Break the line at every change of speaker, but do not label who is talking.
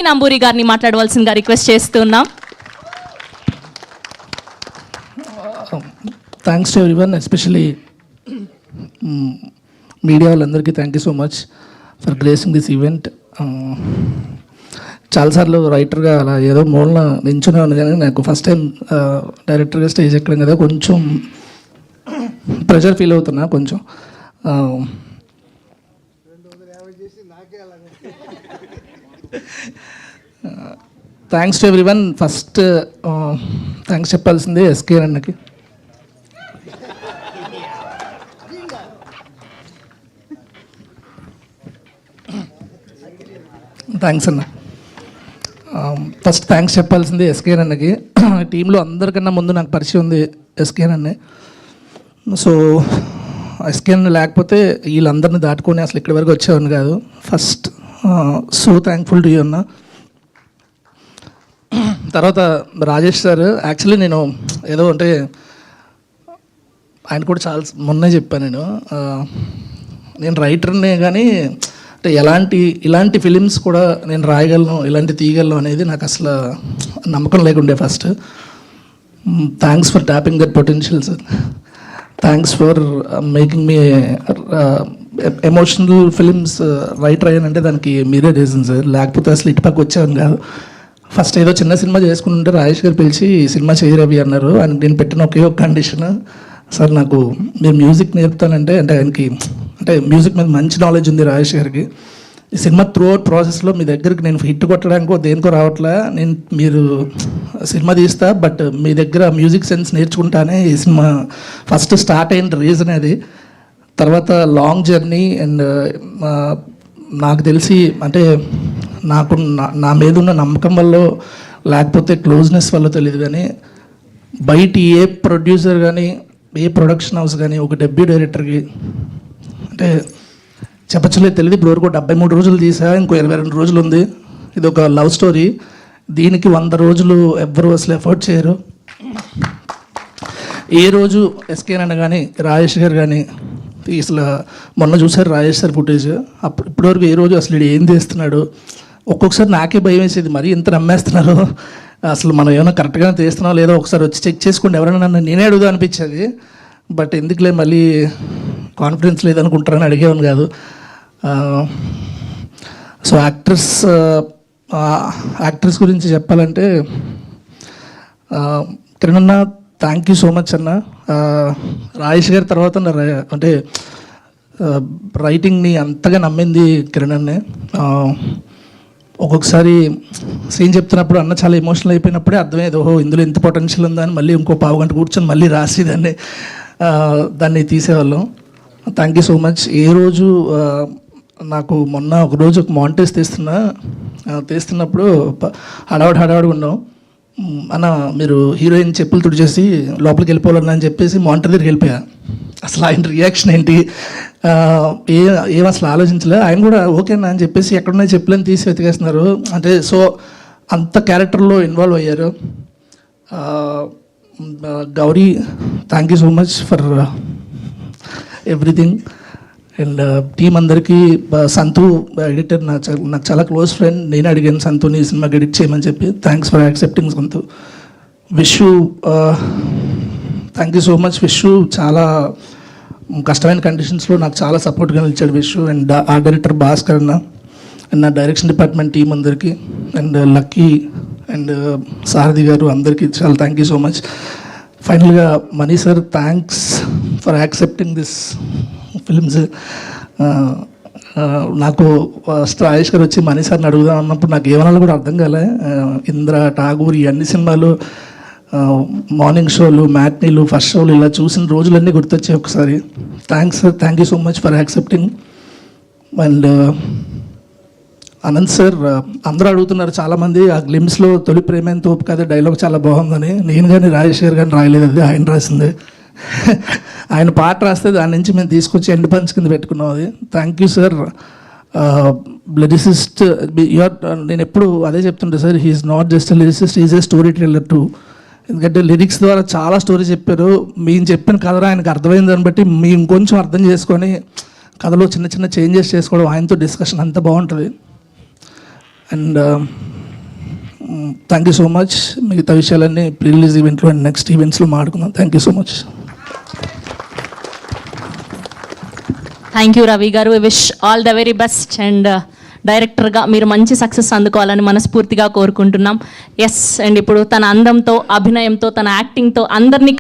నంబూరి గారిని మాట్లాడవలసిందిగా రిక్వెస్ట్ చేస్తున్నాం.
Thanks to everyone, especially media వాళ్ళందరికీ thank you so much for gracing this event. చాలాసార్లు రైటర్గా అలా ఏదో మూలన నించునే ఉంది, కానీ నాకు ఫస్ట్ టైం డైరెక్టర్గా స్టేజ్ ఎక్కడం కదా కొంచెం ప్రెషర్ ఫీల్ అవుతున్నా కొంచెం. Thanks to everyone. First thanks చెప్పాల్సింది ఎస్కే అన్నకి. థ్యాంక్స్ అన్న. ఫస్ట్ థ్యాంక్స్ చెప్పాల్సింది ఎస్కే అన్నకి. టీంలో అందరికన్నా ముందు నాకు పరిచయం ఉంది ఎస్కే అన్నే. సో ఎస్కే అన్న లేకపోతే వీళ్ళందరినీ దాటుకొని అసలు ఇక్కడి వరకు వచ్చేవాడిని కాదు. First so thankful to you అన్న. తర్వాత రాజేష్ సార్, యాక్చువల్లీ నేను ఏదో అంటే ఆయన కూడా చాలా మొన్నే చెప్పాను, నేను రైటర్నే కానీ అంటే ఇలాంటి ఫిలిమ్స్ కూడా నేను రాయగలను, ఇలాంటి తీయగలను అనేది నాకు అసలు నమ్మకం లేకుండే first. Thanks for tapping that potential sir. Thanks for making me emotional films writer అయ్యానంటే దానికి మీరే రీజన్ సార్. లేకపోతే అసలు ఇటుపక్క వచ్చాను కాదు. ఫస్ట్ ఏదో చిన్న సినిమా చేసుకుంటుంటే రాజేష్ గారు పిలిచి సినిమా చేయరవి అన్నారు. ఆయన నేను పెట్టిన ఒకే ఒక కండిషన్, సార్ నాకు మీరు మ్యూజిక్ నేర్పుతానంటే, అంటే ఆయనకి అంటే మ్యూజిక్ మీద మంచి నాలెడ్జ్ ఉంది రాజేష్ గారికి. ఈ సినిమా త్రూ అవుట్ ప్రాసెస్లో మీ దగ్గరికి నేను హిట్ కొట్టడానికో దేనికో రావట్లే, మీరు సినిమా తీస్తా, బట్ మీ దగ్గర మ్యూజిక్ సెన్స్ నేర్చుకుంటానే ఈ సినిమా ఫస్ట్ స్టార్ట్ అయిన రీజన్ అది. తర్వాత లాంగ్ జర్నీ అండ్ నాకు తెలిసి అంటే నాకు నా మీద ఉన్న నమ్మకం వల్ల లేకపోతే క్లోజ్నెస్ వల్ల తెలియదు, కానీ బయట ఏ ప్రొడ్యూసర్ కానీ ఏ ప్రొడక్షన్ హౌస్ కానీ ఒక డెబ్యూ డైరెక్టర్కి అంటే చెప్పచ్చలేదు తెలియదు. ఇప్పుడు వరకు 73 రోజులు తీసా, ఇంకో 22 రోజులు ఉంది. ఇది ఒక లవ్ స్టోరీ. దీనికి 100 రోజులు ఎవ్వరు అసలు ఎఫర్ట్ చేయరు. ఏ రోజు ఎస్కేనన్న కానీ రాజేష్ గారు కానీ అసలు మొన్న చూసారు రాజేష్ సార్ ఫుటేజ్, ఇప్పటివరకు ఏ రోజు అసలు ఏం చేస్తున్నాడు ఒక్కొక్కసారి నాకే భయం వేసేది, మరీ ఇంత నమ్మేస్తున్నారు, అసలు మనం ఏమైనా కరెక్ట్గానే తీస్తున్నాం లేదో ఒకసారి వచ్చి చెక్ చేసుకోండి ఎవరైనా నన్ను నేనే అడుగుదా అనిపించేది. బట్ ఎందుకులే మళ్ళీ కాన్ఫిడెన్స్ లేదనుకుంటారని అడిగేవాను కాదు. సో యాక్ట్రెస్ గురించి చెప్పాలంటే Kiran thank you so much అన్న. రాజేష్ గారి తర్వాత అంటే రైటింగ్ని అంతగా నమ్మింది కిరణ్ అన్నే. ఒక్కొక్కసారి సీన్ చెప్తున్నప్పుడు అన్న చాలా ఎమోషనల్ అయిపోయినప్పుడే అర్థమయ్యేది, ఓహో ఇందులో ఇంత పొటెన్షియల్ ఉందా అని మళ్ళీ ఇంకో పావు గంట కూర్చొని మళ్ళీ రాసి దాన్ని తీసేవాళ్ళం. Thank you so much. ఏ రోజు నాకు మొన్న ఒకరోజు ఒక మాంటేజ్ తీస్తున్నప్పుడు హడావుడి ఉన్నాం అన్న, మీరు హీరోయిన్ చెప్పులు తుడిచేసి లోపలికి వెళ్ళిపోవాలన్నా అని చెప్పేసి మానిటర్ దగ్గరికి వెళ్ళిపోయా. అసలు ఆయన రియాక్షన్ ఏంటి ఏం అసలు ఆలోచించలే. ఆయన కూడా ఓకేనా అని చెప్పేసి ఎక్కడున్నాయి చెప్పులని తీసి వెతికేస్తున్నారు. అంటే సో అంత క్యారెక్టర్లో ఇన్వాల్వ్ అయ్యారు. Gauri thank you so much for everything. And team అందరికీ, సంతు ఎడిటర్ నాకు చాలా క్లోజ్ ఫ్రెండ్, నేను అడిగాను సంతుని ఈ సినిమాకి ఎడిట్ చేయమని చెప్పి. Thanks for accepting Santhu. Vishu thank you so much. Vishu చాలా కష్టమైన కండిషన్స్లో నాకు చాలా సపోర్ట్గా నిలిచాడు విషు. అండ్ ఆ డైరెక్టర్ భాస్కర్ అన్న అండ్ నా డైరెక్షన్ డిపార్ట్మెంట్ టీం అందరికీ అండ్ లక్కీ అండ్ సారథి గారు అందరికీ చాలా థ్యాంక్ యూ సో మచ్. ఫైనల్గా Mani sir thanks for accepting this films. నాకు రాజేష్ గారు వచ్చి మనీ సార్ని అడుగుదాం అన్నప్పుడు నాకు ఏమన్నా కూడా అర్థం కాలే. ఇంద్ర, ఠాగూర్ ఈ అన్ని సినిమాలు మార్నింగ్ షోలు, మ్యాట్నీలు, ఫస్ట్ షోలు ఇలా చూసిన రోజులన్నీ గుర్తొచ్చాయి ఒకసారి. Thanks sir, thank you so much for accepting. And Anant sir, అందరూ అడుగుతున్నారు చాలామంది ఆ గ్లిమ్స్లో తొలి ప్రేమేం తోపు కదా డైలాగ్ చాలా బాగుందని. నేను కానీ రాజేష్ గారు కానీ రాయలేదు, అది ఆయన రాసింది. ఆయన పాట రాస్తే దాని నుంచి మేము తీసుకొచ్చి ఎండ్ పంచ్ కింద పెట్టుకున్నాం. అది థ్యాంక్ యూ సార్. లిరిసిస్ట్ నేను ఎప్పుడు అదే చెప్తుంటే sir, he's not just lyricist, is a story teller too. ఎందుకంటే లిరిక్స్ ద్వారా చాలా స్టోరీ చెప్పారు. మేము చెప్పిన కథ ఆయనకు అర్థమైన దాన్ని బట్టి మేము ఇంకొంచెం అర్థం చేసుకొని కథలో చిన్న చిన్న చేంజెస్ చేసుకోవడం, ఆయనతో డిస్కషన్ అంత బాగుంటుంది. And thank you so much. మిగతా విషయాలన్నీ ప్రీ రిలీజ్ ఈవెంట్లో అండ్ నెక్స్ట్ ఈవెంట్స్లో మాట్లాడుకుందాం. Thank you so much.
Thank you Ravi గారు. Wish all the very best and డైరెక్టర్గా మీరు మంచి సక్సెస్ అందుకోవాలని మనస్ఫూర్తిగా కోరుకుంటున్నాం. ఎస్, అండ్ ఇప్పుడు తన అందంతో, అభినయంతో, తన యాక్టింగ్తో అందరినీ